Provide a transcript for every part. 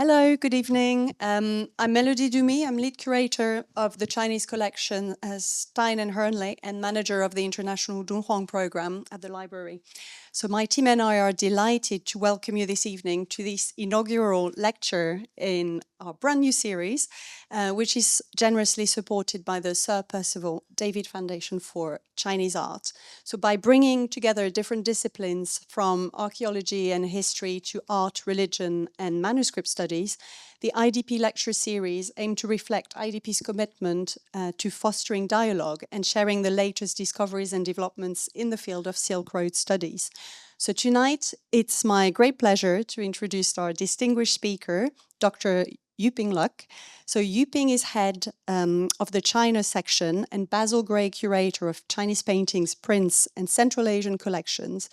Hello, good evening. I'm Melody Dumi. I'm lead curator of the Chinese collection as Stein and Hernley and manager of the International Dunhuang program at the library. So my team and I are delighted to welcome you this evening to this inaugural lecture in our brand new series, which is generously supported by the Sir Percival David Foundation for Chinese Art. So by bringing together different disciplines from archaeology and history to art, religion, and manuscript studies, the IDP lecture series aimed to reflect IDP's commitment to fostering dialogue and sharing the latest discoveries and developments in the field of Silk Road studies. So tonight, it's my great pleasure to introduce our distinguished speaker, Dr. Yu-ping Luk. So Yu-ping is head of the China section and Basil Gray curator of Chinese paintings, prints, and Central Asian collections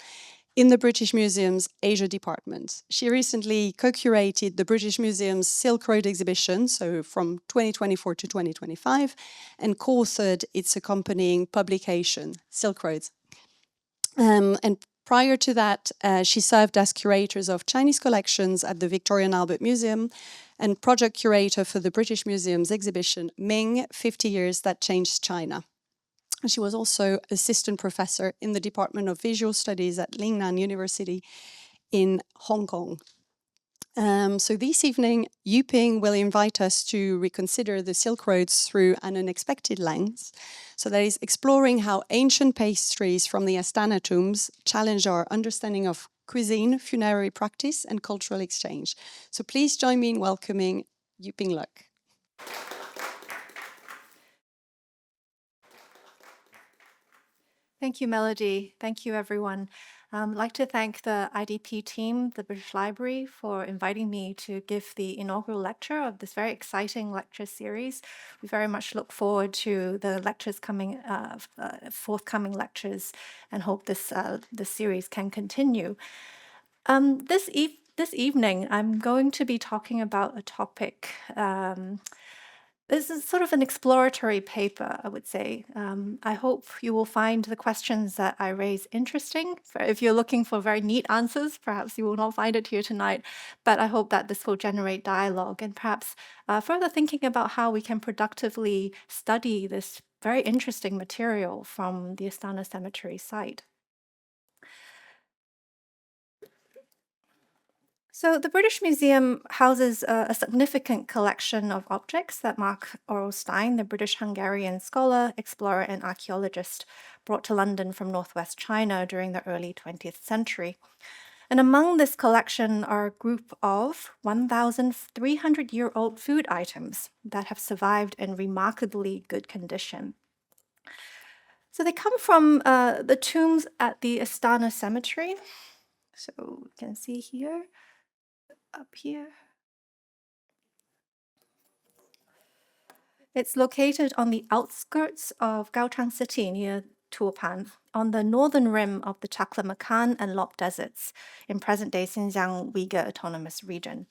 in the British Museum's Asia department. She recently co-curated the British Museum's Silk Road exhibition, so from 2024 to 2025, and co-authored its accompanying publication, Silk Roads. And prior to that, she served as curators of Chinese collections at the Victoria and Albert Museum and project curator for the British Museum's exhibition, Ming, 50 Years That Changed China. She was also assistant professor in the Department of Visual Studies at Lingnan University in Hong Kong. So this evening, Yu-ping will invite us to reconsider the Silk Roads through an unexpected lens. So that is exploring how ancient pastries from the Astana tombs challenge our understanding of cuisine, funerary practice, and cultural exchange. So please join me in welcoming Yu-ping Luk. Thank you, Melody. Thank you, everyone. I'd like to thank the IDP team, the British Library, for inviting me to give the inaugural lecture of this very exciting lecture series. We very much look forward to the lectures coming, forthcoming lectures, and hope this series can continue. This evening, I'm going to be talking about a topic. This is sort of an exploratory paper, I would say. I hope you will find the questions that I raise interesting. If you're looking for very neat answers, perhaps you will not find it here tonight, but I hope that this will generate dialogue and perhaps further thinking about how we can productively study this very interesting material from the Astana Cemetery site. So the British Museum houses a significant collection of objects that Mark Stein, the British-Hungarian scholar, explorer, and archaeologist, brought to London from northwest China during the early 20th century. And among this collection are a group of 1,300-year-old food items that have survived in remarkably good condition. So they come from the tombs at the Astana Cemetery. So you can see here. Up here. It's located on the outskirts of Gaochang City near Turpan, on the northern rim of the Taklamakan and Lop deserts in present-day Xinjiang Uyghur Autonomous Region.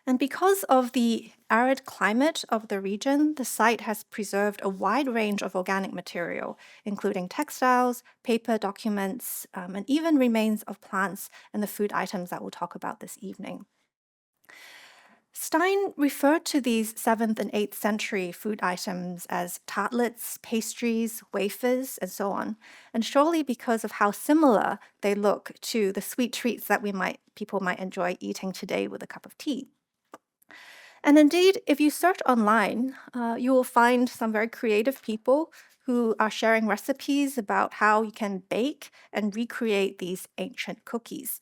And because of the arid climate of the region, the site has preserved a wide range of organic material, including textiles, paper, documents, and even remains of plants and the food items that we'll talk about this evening. Stein referred to these 7th and 8th century food items as tartlets, pastries, wafers, and so on, and surely because of how similar they look to the sweet treats that people might enjoy eating today with a cup of tea. And indeed, if you search online, you will find some very creative people who are sharing recipes about how you can bake and recreate these ancient cookies.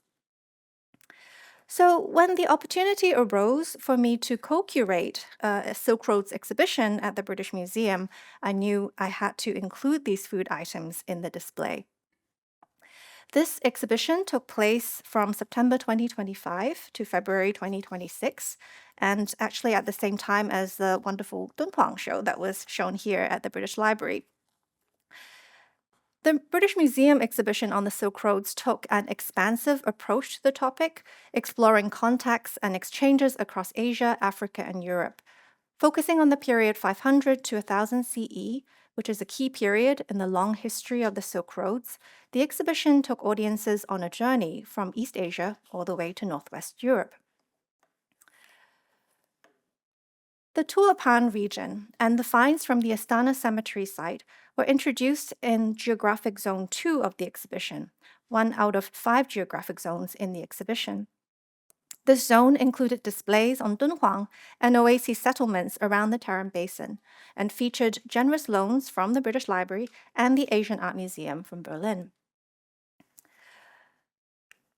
So when the opportunity arose for me to co-curate a Silk Roads exhibition at the British Museum, I knew I had to include these food items in the display. This exhibition took place from September 2025 to February 2026, and actually at the same time as the wonderful Dunhuang show that was shown here at the British Library. The British Museum exhibition on the Silk Roads took an expansive approach to the topic, exploring contacts and exchanges across Asia, Africa, and Europe. Focusing on the period 500 to 1000 CE, which is a key period in the long history of the Silk Roads, the exhibition took audiences on a journey from East Asia all the way to Northwest Europe. The Turpan region and the finds from the Astana cemetery site were introduced in Geographic Zone 2 of the exhibition, one out of 5 geographic zones in the exhibition. This zone included displays on Dunhuang and oasis settlements around the Tarim Basin and featured generous loans from the British Library and the Asian Art Museum from Berlin.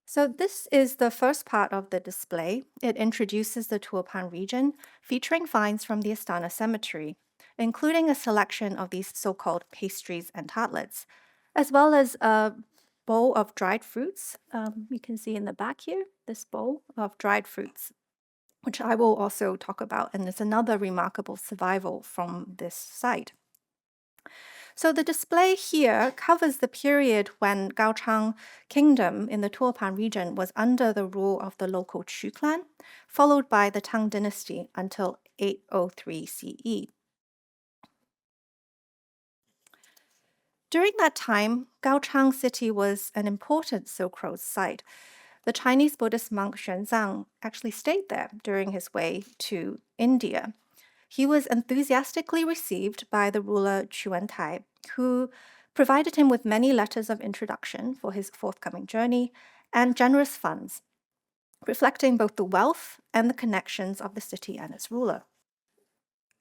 So this is the first part of the display. It introduces the Turpan region, featuring finds from the Astana cemetery, including a selection of these so-called pastries and tartlets, as well as a bowl of dried fruits. You can see in the back here, this bowl of dried fruits, which I will also talk about, and it's another remarkable survival from this site. So the display here covers the period when Gaochang Kingdom in the Turpan region was under the rule of the local Chu clan, followed by the Tang Dynasty until 803 CE. During that time, Gaochang City was an important Silk Road site. The Chinese Buddhist monk Xuanzang actually stayed there during his way to India. He was enthusiastically received by the ruler Chuantai, who provided him with many letters of introduction for his forthcoming journey and generous funds, reflecting both the wealth and the connections of the city and its ruler.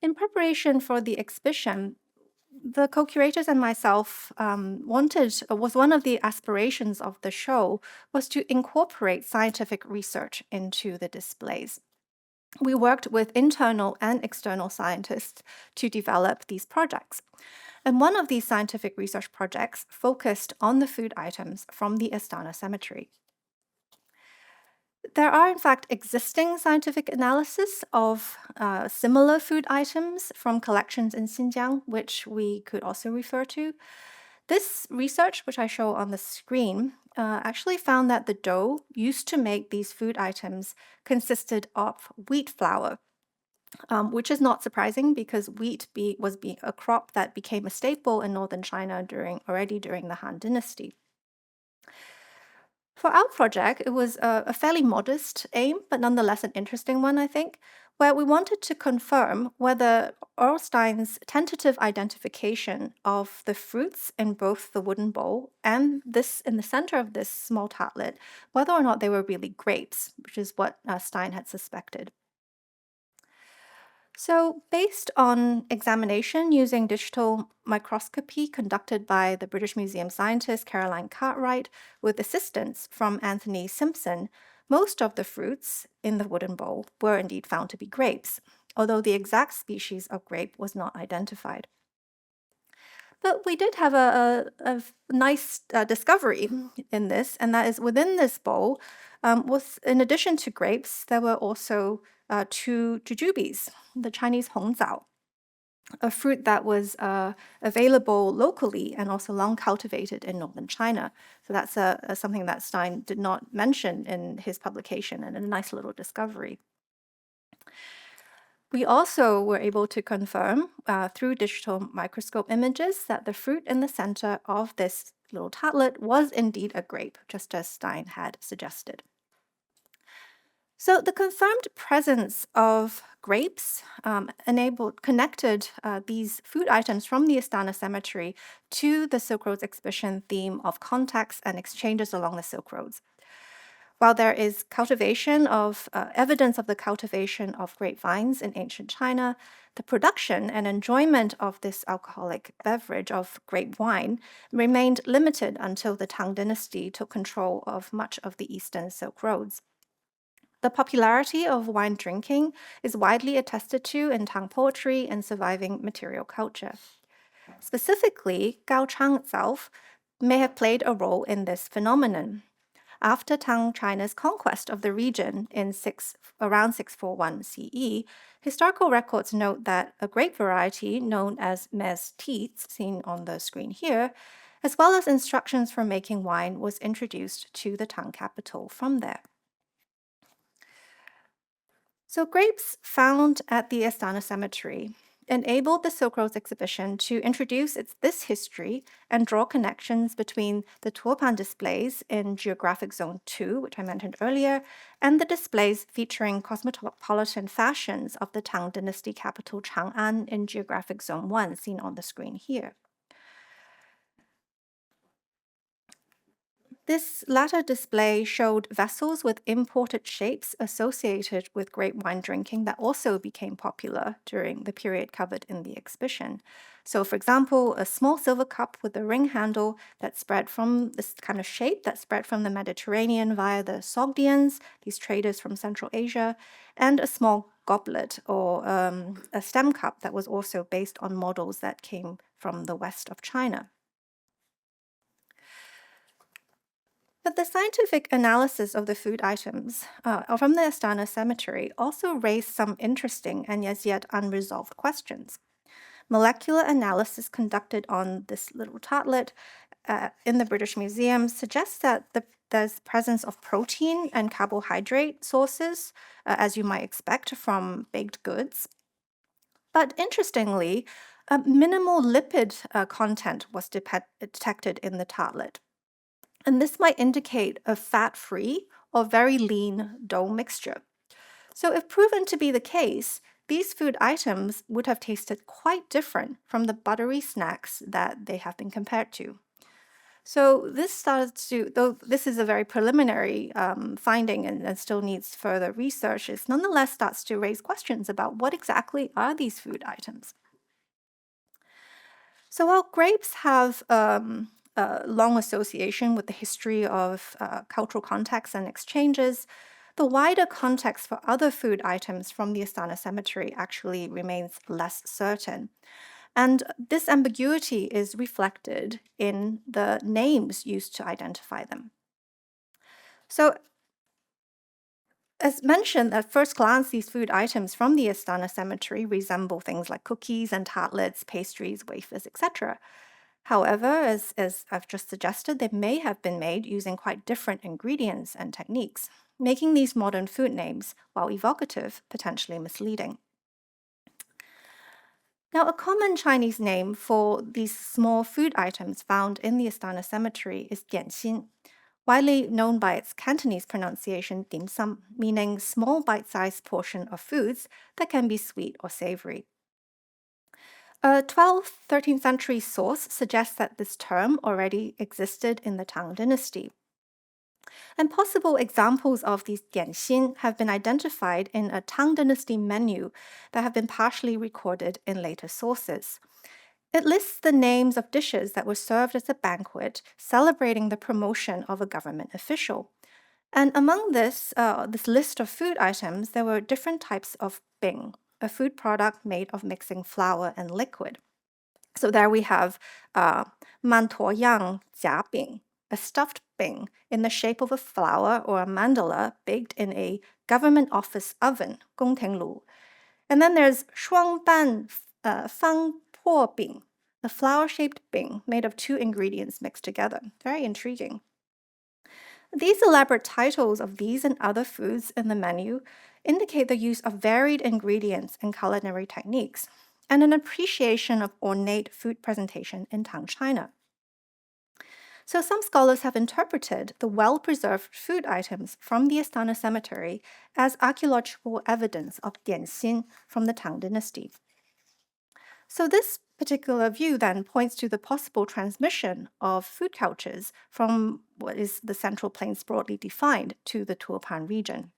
In preparation for the exhibition, the co-curators and myself was one of the aspirations of the show was to incorporate scientific research into the displays. We worked with internal and external scientists to develop these projects. And one of these scientific research projects focused on the food items from the Astana cemetery. There are, in fact, existing scientific analysis of similar food items from collections in Xinjiang, which we could also refer to. This research, which I show on the screen, actually found that the dough used to make these food items consisted of wheat flour, which is not surprising because wheat was a crop that became a staple in northern China already during the Han Dynasty. For our project, it was a fairly modest aim, but nonetheless an interesting one, I think, where we wanted to confirm whether Orlstein's tentative identification of the fruits in both the wooden bowl and this in the center of this small tartlet, whether or not they were really grapes, which is what Stein had suspected. So, based on examination using digital microscopy conducted by the British Museum scientist Caroline Cartwright with assistance from Anthony Simpson, most of the fruits in the wooden bowl were indeed found to be grapes, although the exact species of grape was not identified. But we did have a nice discovery in this, and that is within this bowl, in addition to grapes, there were also 2 jujubes, the Chinese hongzao, a fruit that was available locally and also long cultivated in northern China. So that's something that Stein did not mention in his publication, and a nice little discovery. We also were able to confirm through digital microscope images that the fruit in the center of this little tartlet was indeed a grape, just as Stein had suggested. So the confirmed presence of grapes connected these food items from the Astana cemetery to the Silk Roads exhibition theme of contacts and exchanges along the Silk Roads. While there is evidence of the cultivation of grapevines in ancient China, the production and enjoyment of this alcoholic beverage of grape wine remained limited until the Tang Dynasty took control of much of the eastern Silk Roads. The popularity of wine drinking is widely attested to in Tang poetry and surviving material culture. Specifically, Gaochang itself may have played a role in this phenomenon. After Tang China's conquest of the region in around 641 CE, historical records note that a grape variety known as mez teats, seen on the screen here, as well as instructions for making wine, was introduced to the Tang capital from there. So grapes found at the Astana cemetery enabled the Silk Road exhibition to introduce this history and draw connections between the Turpan displays in Geographic Zone 2, which I mentioned earlier, and the displays featuring cosmopolitan fashions of the Tang Dynasty capital Chang'an in Geographic Zone 1, seen on the screen here. This latter display showed vessels with imported shapes associated with grape wine drinking that also became popular during the period covered in the exhibition. So, for example, a small silver cup with a ring handle that spread from this kind of shape that spread from the Mediterranean via the Sogdians, these traders from Central Asia, and a small goblet or a stem cup that was also based on models that came from the west of China. But the scientific analysis of the food items from the Astana cemetery also raised some interesting and as yet unresolved questions. Molecular analysis conducted on this little tartlet in the British Museum suggests that there's presence of protein and carbohydrate sources, as you might expect from baked goods. But interestingly, minimal lipid content was detected in the tartlet. And this might indicate a fat-free or very lean dough mixture. So if proven to be the case, these food items would have tasted quite different from the buttery snacks that they have been compared to. So this starts to, though this is a very preliminary finding and still needs further research, it nonetheless starts to raise questions about what exactly are these food items. So while grapes have a long association with the history of cultural contacts and exchanges, the wider context for other food items from the Astana cemetery actually remains less certain. And this ambiguity is reflected in the names used to identify them. So, as mentioned, at first glance, these food items from the Astana cemetery resemble things like cookies and tartlets, pastries, wafers, etc. However, as I've just suggested, they may have been made using quite different ingredients and techniques, making these modern food names, while evocative, potentially misleading. Now, a common Chinese name for these small food items found in the Astana cemetery is dianxin, widely known by its Cantonese pronunciation dim sum, meaning small bite-sized portion of foods that can be sweet or savory. A 12th, 13th century source suggests that this term already existed in the Tang Dynasty. And possible examples of these dianxin have been identified in a Tang Dynasty menu that have been partially recorded in later sources. It lists the names of dishes that were served at a banquet celebrating the promotion of a government official. And among this list of food items, there were different types of bing, a food product made of mixing flour and liquid. So there we have man tuo yang jia bing, a stuffed bing in the shape of a flower or a mandala baked in a government office oven, gongteng lu. And then there's shuang ban fang po bing, a flower-shaped bing made of two ingredients mixed together. Very intriguing. These elaborate titles of these and other foods in the menu indicate the use of varied ingredients and culinary techniques, and an appreciation of ornate food presentation in Tang China. So some scholars have interpreted the well-preserved food items from the Astana cemetery as archaeological evidence of dianxin from the Tang Dynasty. So this particular view then points to the possible transmission of food cultures from what is the Central Plains broadly defined to the Turpan region.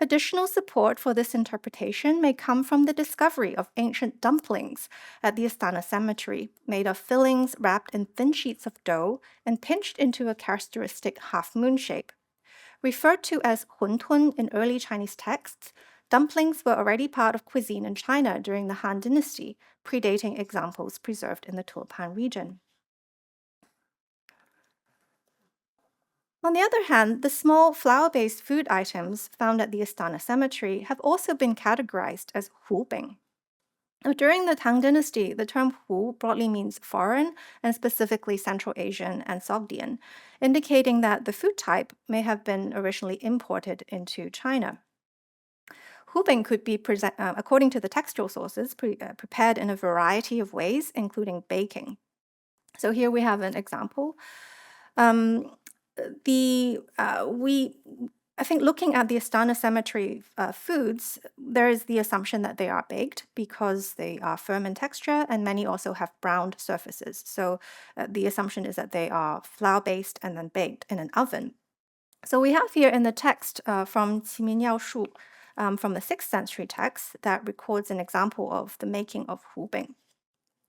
Additional support for this interpretation may come from the discovery of ancient dumplings at the Astana cemetery, made of fillings wrapped in thin sheets of dough and pinched into a characteristic half-moon shape. Referred to as huntun in early Chinese texts, dumplings were already part of cuisine in China during the Han Dynasty, predating examples preserved in the Turpan region. On the other hand, the small flour-based food items found at the Astana cemetery have also been categorized as hubing. During the Tang Dynasty, the term Hu broadly means foreign and specifically Central Asian and Sogdian, indicating that the food type may have been originally imported into China. Hubing could be, according to the textual sources, prepared in a variety of ways, including baking. So here we have an example. I think looking at the Astana cemetery foods, there is the assumption that they are baked because they are firm in texture, and many also have browned surfaces. So the assumption is that they are flour-based and then baked in an oven. So we have here in the text from Qimian Shu, from the 6th century text, that records an example of the making of hubing.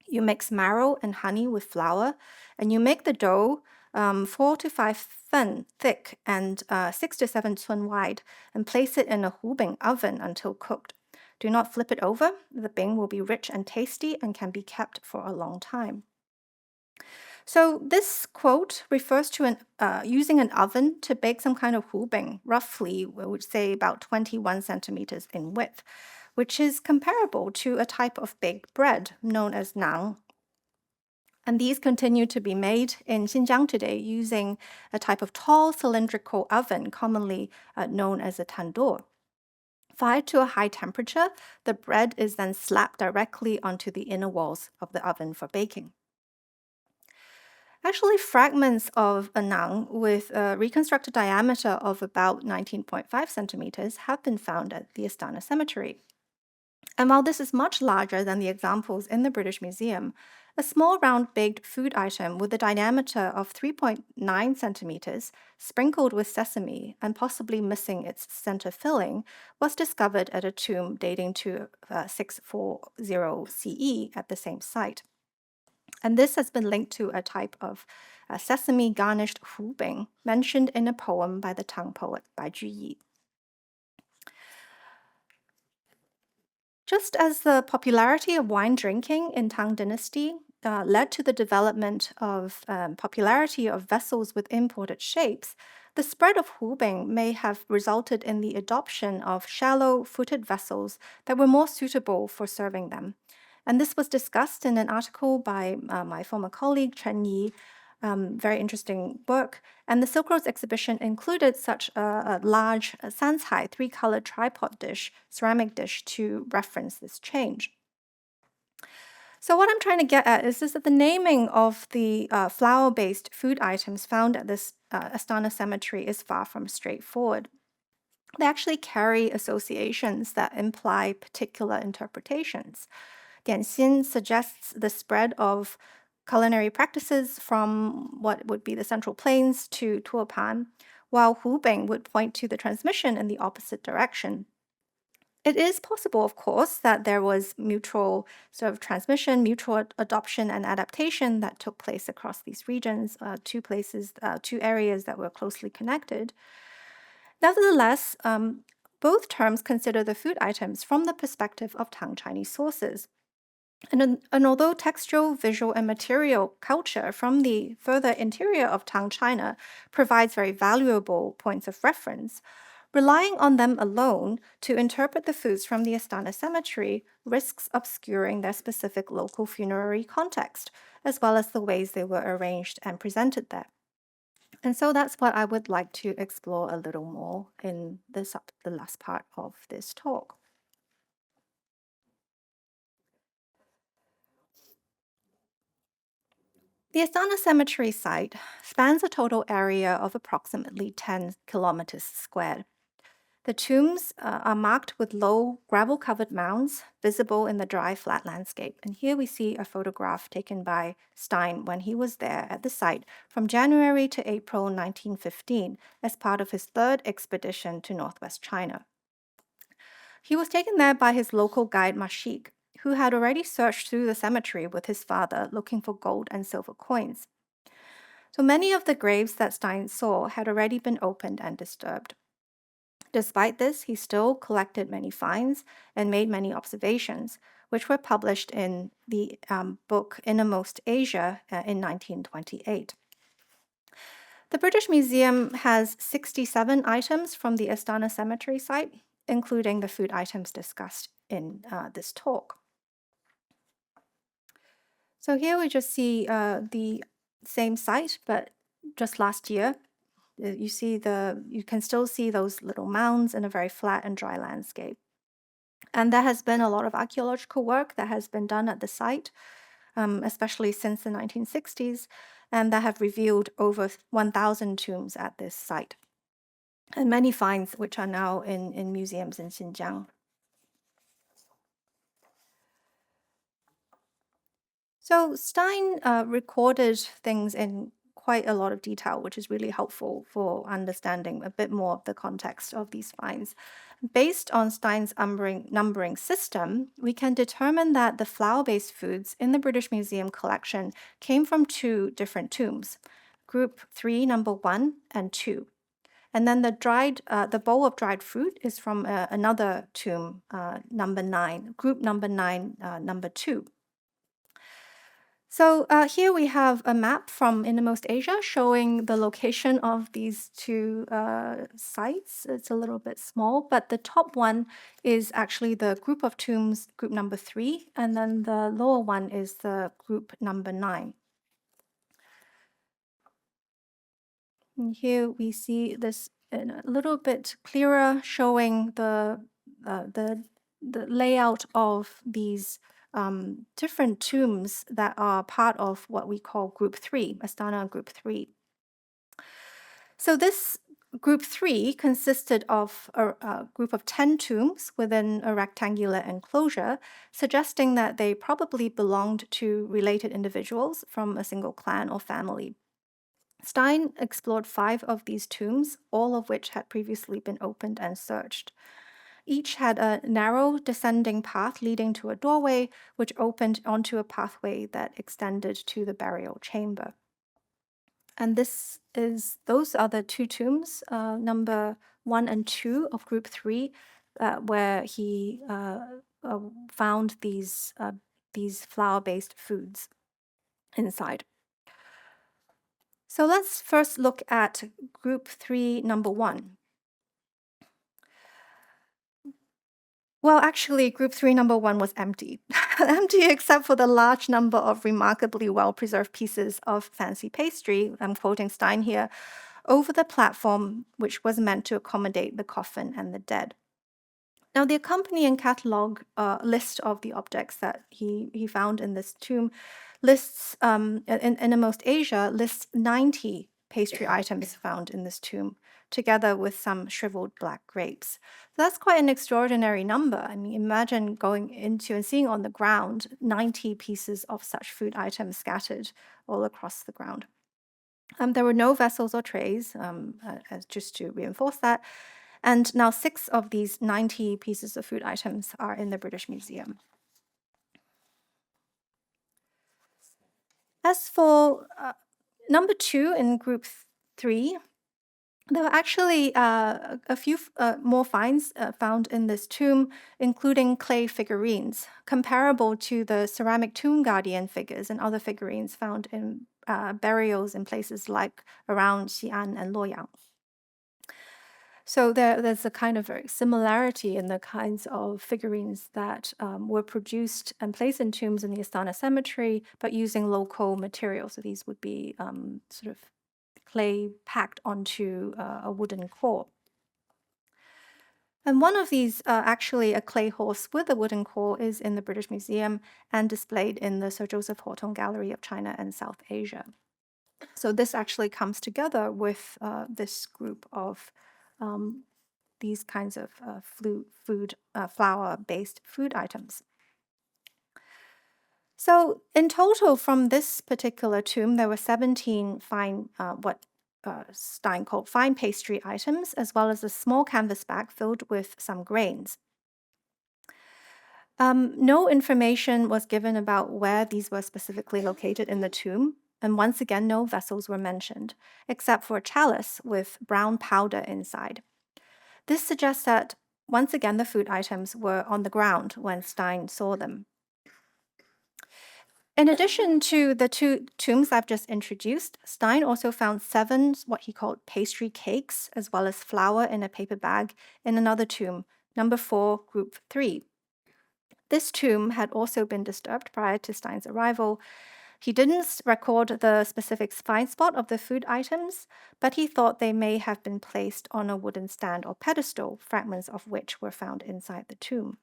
You mix marrow and honey with flour, and you make the dough 4 to 5 fen thick and 6 to 7 cun wide, and place it in a hubing oven until cooked. Do not flip it over. The bing will be rich and tasty and can be kept for a long time. So this quote refers to using an oven to bake some kind of hubing, roughly, we would say about 21 centimeters in width, which is comparable to a type of baked bread known as nang. And these continue to be made in Xinjiang today using a type of tall cylindrical oven, commonly known as a tandoor. Fired to a high temperature, the bread is then slapped directly onto the inner walls of the oven for baking. Actually, fragments of a nang with a reconstructed diameter of about 19.5 centimeters have been found at the Astana cemetery. And while this is much larger than the examples in the British Museum, a small round baked food item with a diameter of 3.9 centimeters, sprinkled with sesame and possibly missing its center filling, was discovered at a tomb dating to 640 CE at the same site. And this has been linked to a type of sesame garnished hubing mentioned in a poem by the Tang poet Bai Juyi. Just as the popularity of wine drinking in Tang Dynasty led to the development of popularity of vessels with imported shapes, the spread of hubing may have resulted in the adoption of shallow-footed vessels that were more suitable for serving them. And this was discussed in an article by my former colleague, Chen Yi, very interesting work. And the Silk Road's exhibition included such a large sansai, 3-colored tripod dish, ceramic dish, to reference this change. So what I'm trying to get at is that the naming of the flour-based food items found at this Astana cemetery is far from straightforward. They actually carry associations that imply particular interpretations. Dianxin suggests the spread of culinary practices from what would be the Central Plains to Turpan, while Hubing would point to the transmission in the opposite direction. It is possible, of course, that there was mutual sort of transmission, mutual adoption and adaptation that took place across these regions, two areas that were closely connected. Nevertheless, both terms consider the food items from the perspective of Tang Chinese sources. And although textual, visual, and material culture from the further interior of Tang China provides very valuable points of reference, relying on them alone to interpret the foods from the Astana cemetery risks obscuring their specific local funerary context, as well as the ways they were arranged and presented there. And so that's what I would like to explore a little more in the last part of this talk. The Astana Cemetery site spans a total area of approximately 10 kilometers squared. The tombs are marked with low gravel-covered mounds visible in the dry, flat landscape. And here we see a photograph taken by Stein when he was there at the site from January to April 1915 as part of his 3rd expedition to northwest China. He was taken there by his local guide Mashik, who had already searched through the cemetery with his father looking for gold and silver coins. So many of the graves that Stein saw had already been opened and disturbed. Despite this, he still collected many finds and made many observations, which were published in the book Innermost Asia in 1928. The British Museum has 67 items from the Astana Cemetery site, including the food items discussed in this talk. So here we just see the same site, but just last year. You can still see those little mounds in a very flat and dry landscape. And there has been a lot of archaeological work that has been done at the site, especially since the 1960s, and that have revealed over 1,000 tombs at this site, and many finds which are now in museums in Xinjiang. So Stein recorded things in quite a lot of detail, which is really helpful for understanding a bit more of the context of these finds. Based on Stein's numbering system, we can determine that the flour-based foods in the British Museum collection came from 2 different tombs, Group 3, number 1 and 2. And then the bowl of dried fruit is from another tomb, number 9, group number 9, number 2. So here we have a map from Innermost Asia showing the location of these 2 sites. It's a little bit small, but the top one is actually the group of tombs, group number 3, and then the lower one is the group number 9. And here we see this in a little bit clearer, showing the layout of these different tombs that are part of what we call Group 3, Astana Group 3. So this Group 3 consisted of a group of 10 tombs within a rectangular enclosure, suggesting that they probably belonged to related individuals from a single clan or family. Stein explored 5 of these tombs, all of which had previously been opened and searched. Each had a narrow descending path leading to a doorway, which opened onto a pathway that extended to the burial chamber. And those are the 2 tombs, number 1 and 2 of Group 3, where he found these flour-based foods inside. So let's first look at Group 3, number 1. Well, actually, Group 3, number 1 was empty. Empty except for the large number of remarkably well-preserved pieces of fancy pastry, I'm quoting Stein here, over the platform which was meant to accommodate the coffin and the dead. Now, the accompanying catalogue list of the objects that he found in this tomb lists, in Innermost Asia, lists 90 pastry items found in this tomb, together with some shriveled black grapes. That's quite an extraordinary number. I mean, imagine going into and seeing on the ground 90 pieces of such food items scattered all across the ground. There were no vessels or trays, just to reinforce that. And now 6 of these 90 pieces of food items are in the British Museum. As for number 2 in Group 3, there were actually a few more finds found in this tomb, including clay figurines, comparable to the ceramic tomb guardian figures and other figurines found in burials in places like around Xi'an and Luoyang. So there's a kind of similarity in the kinds of figurines that were produced and placed in tombs in the Astana cemetery, but using local materials. So these would be sort of clay packed onto a wooden core. And one of these, actually a clay horse with a wooden core, is in the British Museum and displayed in the Sir Joseph Horton Gallery of China and South Asia. So this actually comes together with this group of these kinds of flour-based food items. So in total, from this particular tomb, there were 17 fine, what Stein called fine pastry items, as well as a small canvas bag filled with some grains. No information was given about where these were specifically located in the tomb, and once again, no vessels were mentioned, except for a chalice with brown powder inside. This suggests that, once again, the food items were on the ground when Stein saw them. In addition to the 2 tombs I've just introduced, Stein also found 7 what he called pastry cakes, as well as flour in a paper bag in another tomb, number 4, Group 3. This tomb had also been disturbed prior to Stein's arrival. He didn't record the specific find spot of the food items, but he thought they may have been placed on a wooden stand or pedestal, fragments of which were found inside the tomb.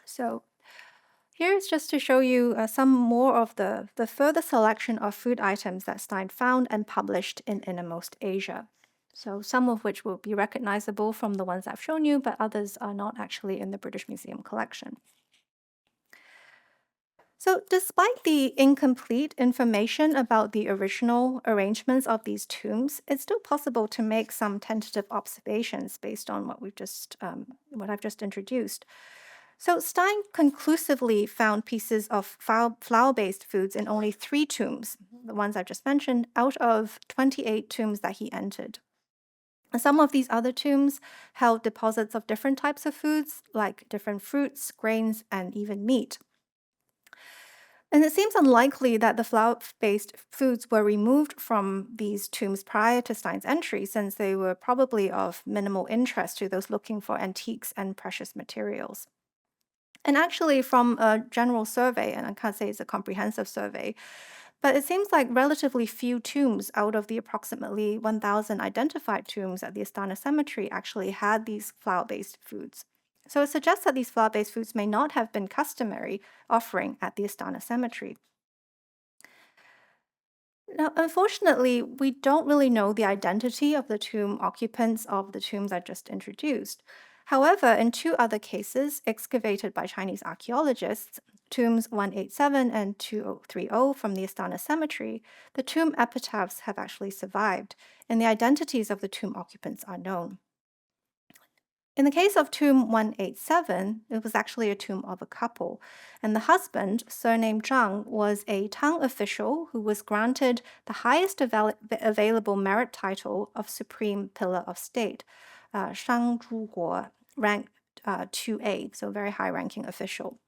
So here is just to show you some more of the further selection of food items that Stein found and published in Innermost Asia. So some of which will be recognizable from the ones I've shown you, but others are not actually in the British Museum collection. So despite the incomplete information about the original arrangements of these tombs, it's still possible to make some tentative observations based on what I've just introduced. So Stein conclusively found pieces of flour-based foods in only 3 tombs, the ones I've just mentioned, out of 28 tombs that he entered. And some of these other tombs held deposits of different types of foods, like different fruits, grains, and even meat. And it seems unlikely that the flour-based foods were removed from these tombs prior to Stein's entry, since they were probably of minimal interest to those looking for antiques and precious materials. And actually, from a general survey, and I can't say it's a comprehensive survey, but it seems like relatively few tombs out of the approximately 1,000 identified tombs at the Astana cemetery actually had these flour-based foods. So it suggests that these flour-based foods may not have been customary offering at the Astana cemetery. Now, unfortunately, we don't really know the identity of the tomb occupants of the tombs I just introduced. However, in 2 other cases excavated by Chinese archaeologists, tombs 187 and 2030 from the Astana cemetery, the tomb epitaphs have actually survived, and the identities of the tomb occupants are known. In the case of tomb 187, it was actually a tomb of a couple, and the husband, surnamed Zhang, was a Tang official who was granted the highest available merit title of Supreme Pillar of State, Shang Zhuguo, ranked 2A, so very high-ranking official.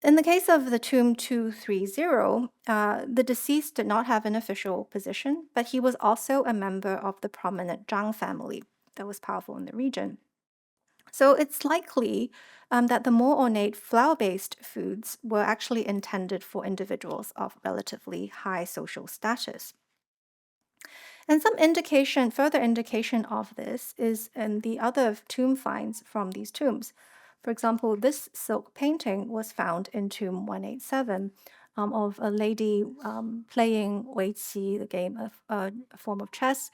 In the case of the tomb 230, the deceased did not have an official position, but he was also a member of the prominent Zhang family that was powerful in the region. So it's likely that the more ornate flour-based foods were actually intended for individuals of relatively high social status. And some further indication of this is in the other tomb finds from these tombs. For example, this silk painting was found in tomb 187 of a lady playing weiqi, the game of a form of chess,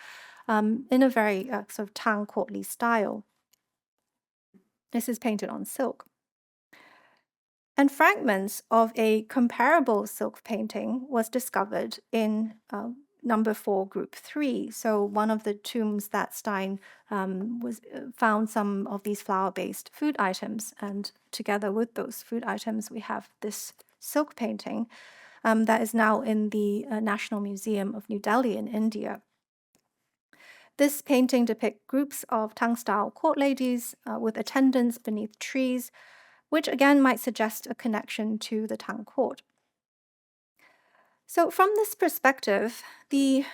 in a very sort of Tang courtly style. This is painted on silk. And fragments of a comparable silk painting was discovered in number 4, group 3. So one of the tombs that Stein found some of these flour-based food items, and together with those food items, we have this silk painting that is now in the National Museum of New Delhi in India. This painting depicts groups of Tang-style court ladies with attendants beneath trees, which again might suggest a connection to the Tang court. So from this perspective, the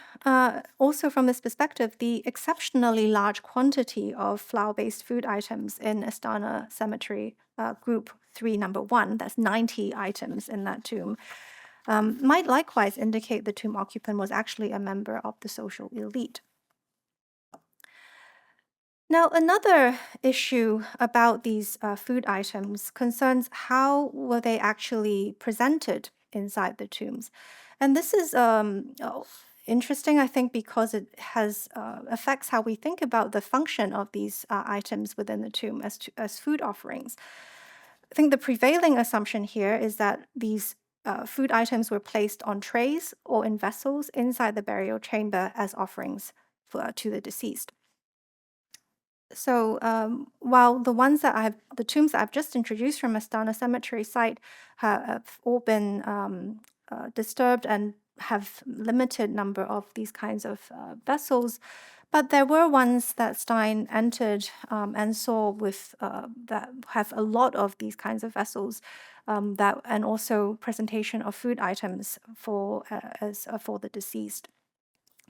exceptionally large quantity of flour-based food items in Astana Cemetery, group 3, number 1, that's 90 items in that tomb, might likewise indicate the tomb occupant was actually a member of the social elite. Now, another issue about these food items concerns how were they actually presented inside the tombs. And this is interesting, I think, because it has affects how we think about the function of these items within the tomb as food offerings. I think the prevailing assumption here is that these food items were placed on trays or in vessels inside the burial chamber as offerings to the deceased. So while the tombs that I've just introduced from Astana Cemetery site have all been disturbed and have limited number of these kinds of vessels, but there were ones that Stein entered and saw with that have a lot of these kinds of vessels, and also presentation of food items for the deceased.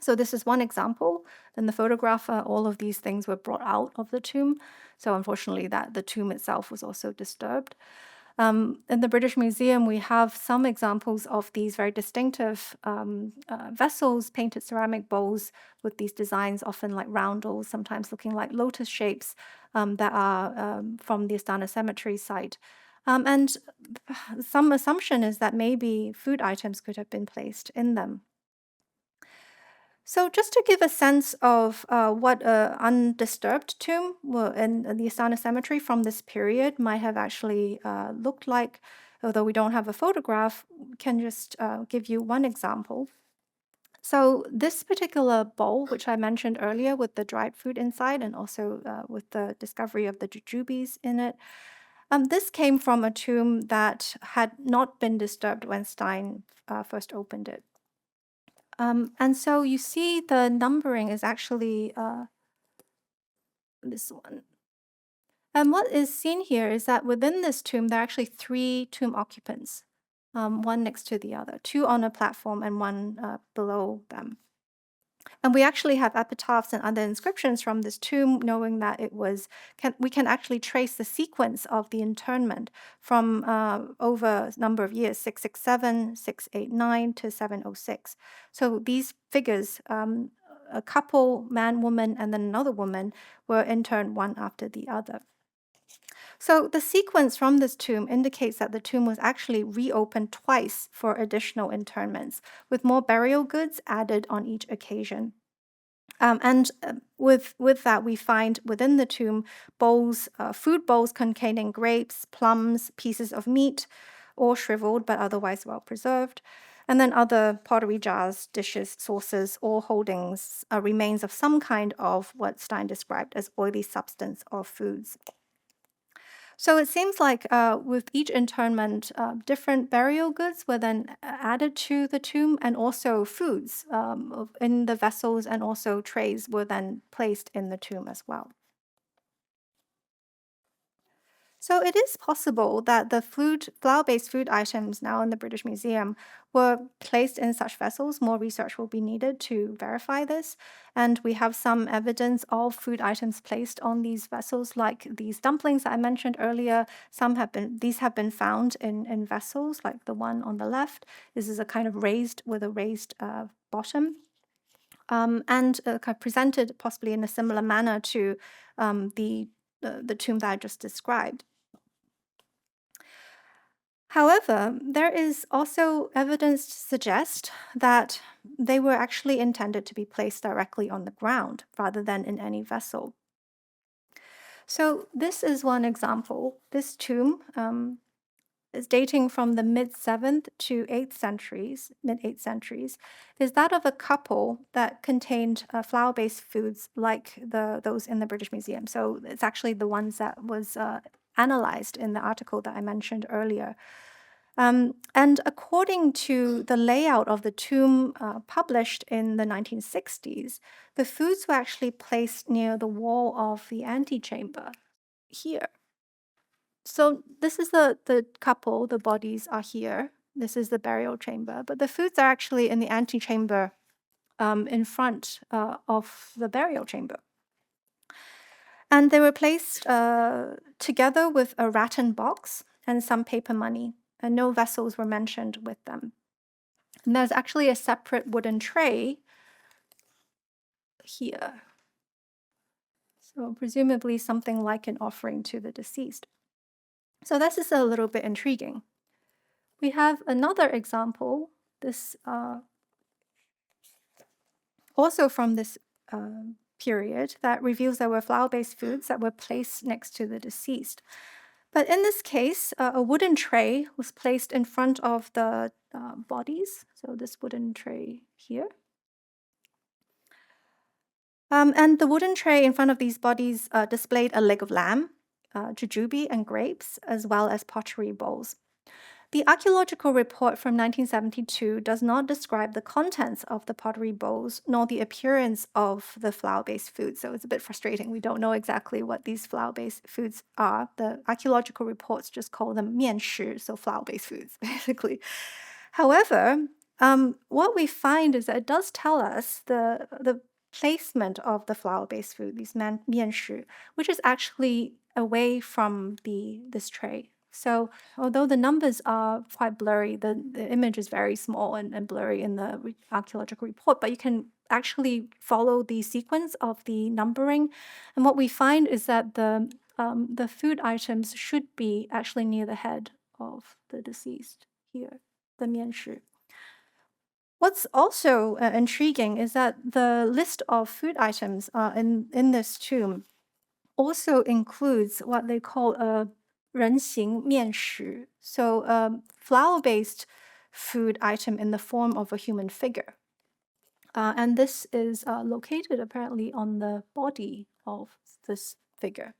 So this is one example. In the photograph, all of these things were brought out of the tomb. So unfortunately, the tomb itself was also disturbed. In the British Museum, we have some examples of these very distinctive vessels, painted ceramic bowls with these designs, often like roundels, sometimes looking like lotus shapes, that are from the Astana cemetery site. And some assumption is that maybe food items could have been placed in them. So just to give a sense of what an undisturbed tomb in the Astana cemetery from this period might have actually looked like, although we don't have a photograph, we can just give you one example. So this particular bowl, which I mentioned earlier with the dried food inside and also with the discovery of the jujubes in it, this came from a tomb that had not been disturbed when Stein first opened it. And so you see the numbering is actually this one. And what is seen here is that within this tomb, there are actually 3 tomb occupants, one next to the other, 2 on a platform and one below them. And we actually have epitaphs and other inscriptions from this tomb, knowing that we can actually trace the sequence of the internment from over a number of years, 667, 689 to 706. So these figures, a couple, man, woman, and then another woman, were interned one after the other. So the sequence from this tomb indicates that the tomb was actually reopened twice for additional internments, with more burial goods added on each occasion. And with that, we find within the tomb bowls, food bowls containing grapes, plums, pieces of meat, all shriveled but otherwise well preserved, and then other pottery jars, dishes, saucers, all holding remains of some kind of what Stein described as oily substance or foods. So it seems like with each internment, different burial goods were then added to the tomb, and also foods in the vessels and also trays were then placed in the tomb as well. So it is possible that the flour-based food items now in the British Museum were placed in such vessels. More research will be needed to verify this. And we have some evidence of food items placed on these vessels, like these dumplings that I mentioned earlier. These have been found in vessels, like the one on the left. This is a kind of raised bottom. And kind of presented possibly in a similar manner to the tomb that I just described. However, there is also evidence to suggest that they were actually intended to be placed directly on the ground rather than in any vessel. So this is one example. This tomb is dating from the mid-7th to 8th centuries, mid-8th centuries, is that of a couple that contained flour-based foods like those in the British Museum. So it's actually the ones that was analyzed in the article that I mentioned earlier. And according to the layout of the tomb published in the 1960s, the foods were actually placed near the wall of the antechamber here. So this is the couple, the bodies are here. This is the burial chamber, but the foods are actually in the antechamber in front of the burial chamber. And they were placed together with a rattan box and some paper money, and no vessels were mentioned with them. And there's actually a separate wooden tray here. So presumably something like an offering to the deceased. So this is a little bit intriguing. We have another example, this also from this period, that reveals there were flour-based foods that were placed next to the deceased. But in this case, a wooden tray was placed in front of the bodies. So this wooden tray here. And the wooden tray in front of these bodies displayed a leg of lamb, jujube and grapes, as well as pottery bowls. The archaeological report from 1972 does not describe the contents of the pottery bowls nor the appearance of the flour-based foods, so it's a bit frustrating. We don't know exactly what these flour-based foods are. The archaeological reports just call them 面食, so flour-based foods, basically. However, what we find is that it does tell us the placement of the flour-based food, these 面食, which is actually away from this tray. So although the numbers are quite blurry, the image is very small and blurry in the archaeological report, but you can actually follow the sequence of the numbering. And what we find is that the food items should be actually near the head of the deceased here, the 面食. What's also intriguing is that the list of food items in this tomb also includes what they call a 人形面食, so a flour-based food item in the form of a human figure. And this is located apparently on the body of this figure.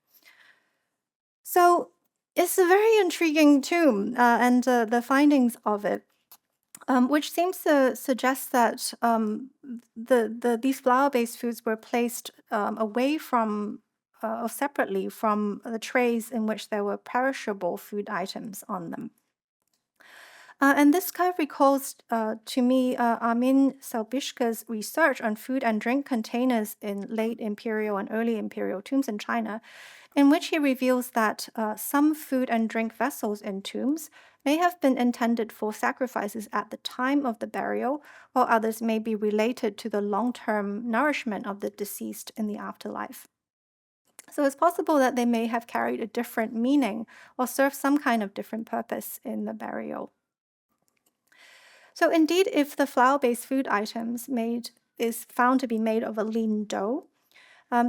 So it's a very intriguing tomb, and the findings of it, which seems to suggest that these flour-based foods were placed away from or separately from the trays in which there were perishable food items on them. And this kind of recalls to me Armin Selbishka's research on food and drink containers in late imperial and early imperial tombs in China, in which he reveals that some food and drink vessels in tombs may have been intended for sacrifices at the time of the burial, while others may be related to the long-term nourishment of the deceased in the afterlife. So it's possible that they may have carried a different meaning or served some kind of different purpose in the burial. So indeed, if the flour-based food items is found to be made of a lean dough,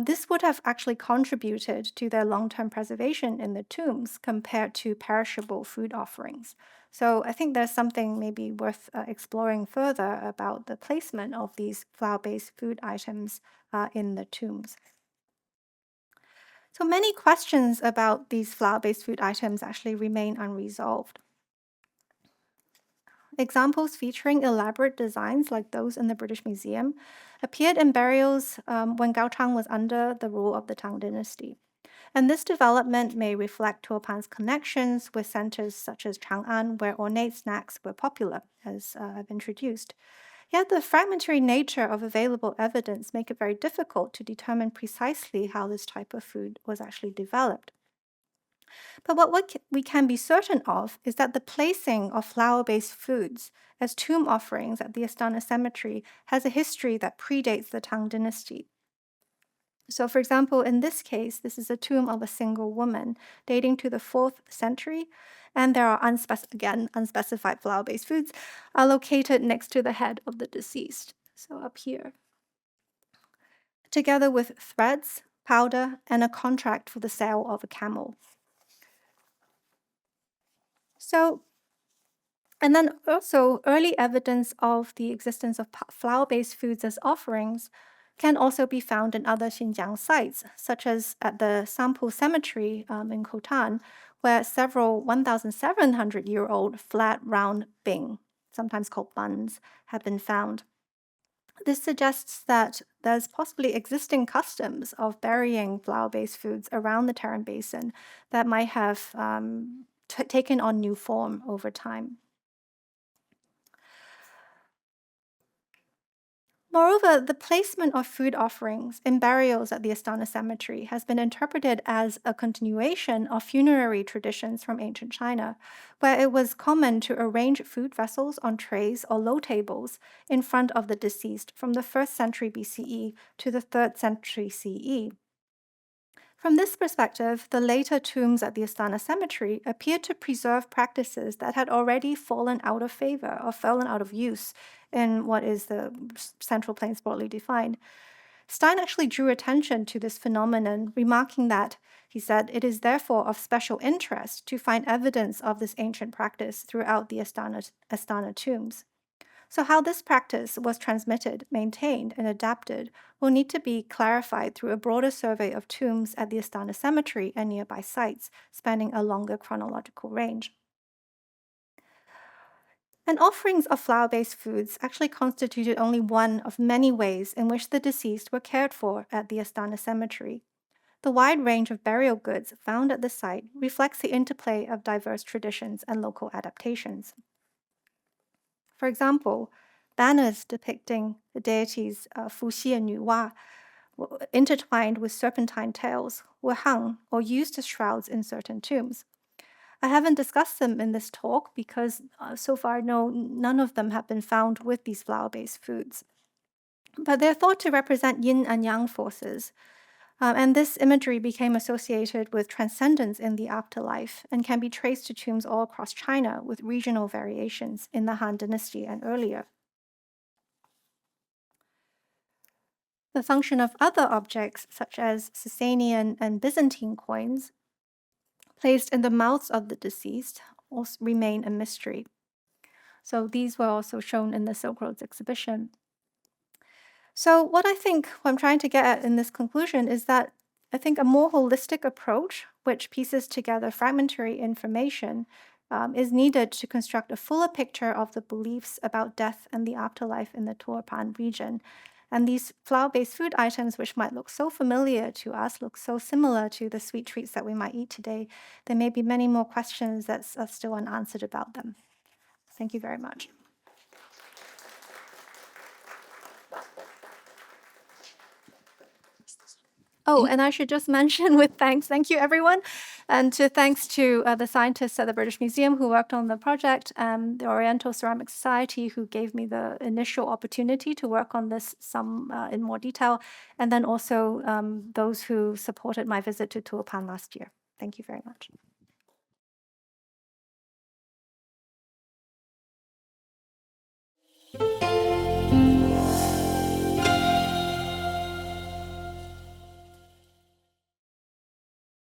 this would have actually contributed to their long-term preservation in the tombs compared to perishable food offerings. So I think there's something maybe worth exploring further about the placement of these flour-based food items in the tombs. So many questions about these flour-based food items actually remain unresolved. Examples featuring elaborate designs like those in the British Museum appeared in burials when Gaochang was under the rule of the Tang Dynasty. And this development may reflect Turpan's connections with centers such as Chang'an, where ornate snacks were popular, as I've introduced. Yet the fragmentary nature of available evidence make it very difficult to determine precisely how this type of food was actually developed. But what we can be certain of is that the placing of flour-based foods as tomb offerings at the Astana cemetery has a history that predates the Tang Dynasty. So, for example, in this case, this is a tomb of a single woman dating to the 4th century, and there are unspecified flour-based foods are located next to the head of the deceased, so up here, together with threads, powder, and a contract for the sale of a camel. So, and then also early evidence of the existence of flour-based foods as offerings can also be found in other Xinjiang sites, such as at the Sampu Cemetery in Khotan, where several 1,700-year-old flat round bing, sometimes called buns, have been found. This suggests that there's possibly existing customs of burying flour-based foods around the Tarim Basin that might have taken on new form over time. Moreover, the placement of food offerings in burials at the Astana cemetery has been interpreted as a continuation of funerary traditions from ancient China, where it was common to arrange food vessels on trays or low tables in front of the deceased from the 1st century BCE to the 3rd century CE. From this perspective, the later tombs at the Astana cemetery appeared to preserve practices that had already fallen out of favor or fallen out of use in what is the Central Plains broadly defined. Stein actually drew attention to this phenomenon, remarking that, he said, it is therefore of special interest to find evidence of this ancient practice throughout the Astana tombs. So how this practice was transmitted, maintained, and adapted will need to be clarified through a broader survey of tombs at the Astana cemetery and nearby sites, spanning a longer chronological range. And offerings of flour-based foods actually constituted only one of many ways in which the deceased were cared for at the Astana cemetery. The wide range of burial goods found at the site reflects the interplay of diverse traditions and local adaptations. For example, banners depicting the deities Fu Xie and Yu Wa, intertwined with serpentine tails, were hung or used as shrouds in certain tombs. I haven't discussed them in this talk because so far, none of them have been found with these flour-based foods. But they're thought to represent yin and yang forces. And this imagery became associated with transcendence in the afterlife and can be traced to tombs all across China with regional variations in the Han Dynasty and earlier. The function of other objects, such as Sasanian and Byzantine coins, placed in the mouths of the deceased, also remain a mystery. So these were also shown in the Silk Roads exhibition. So what I'm trying to get at in this conclusion is that I think a more holistic approach, which pieces together fragmentary information, is needed to construct a fuller picture of the beliefs about death and the afterlife in the Turpan region. And these flour-based food items, which might look so familiar to us, look so similar to the sweet treats that we might eat today, there may be many more questions that are still unanswered about them. Thank you very much. Oh, and I should just mention with thank you everyone, and thanks to the scientists at the British Museum who worked on the project, the Oriental Ceramic Society who gave me the initial opportunity to work on this in more detail, and then also those who supported my visit to Turpan last year. Thank you very much.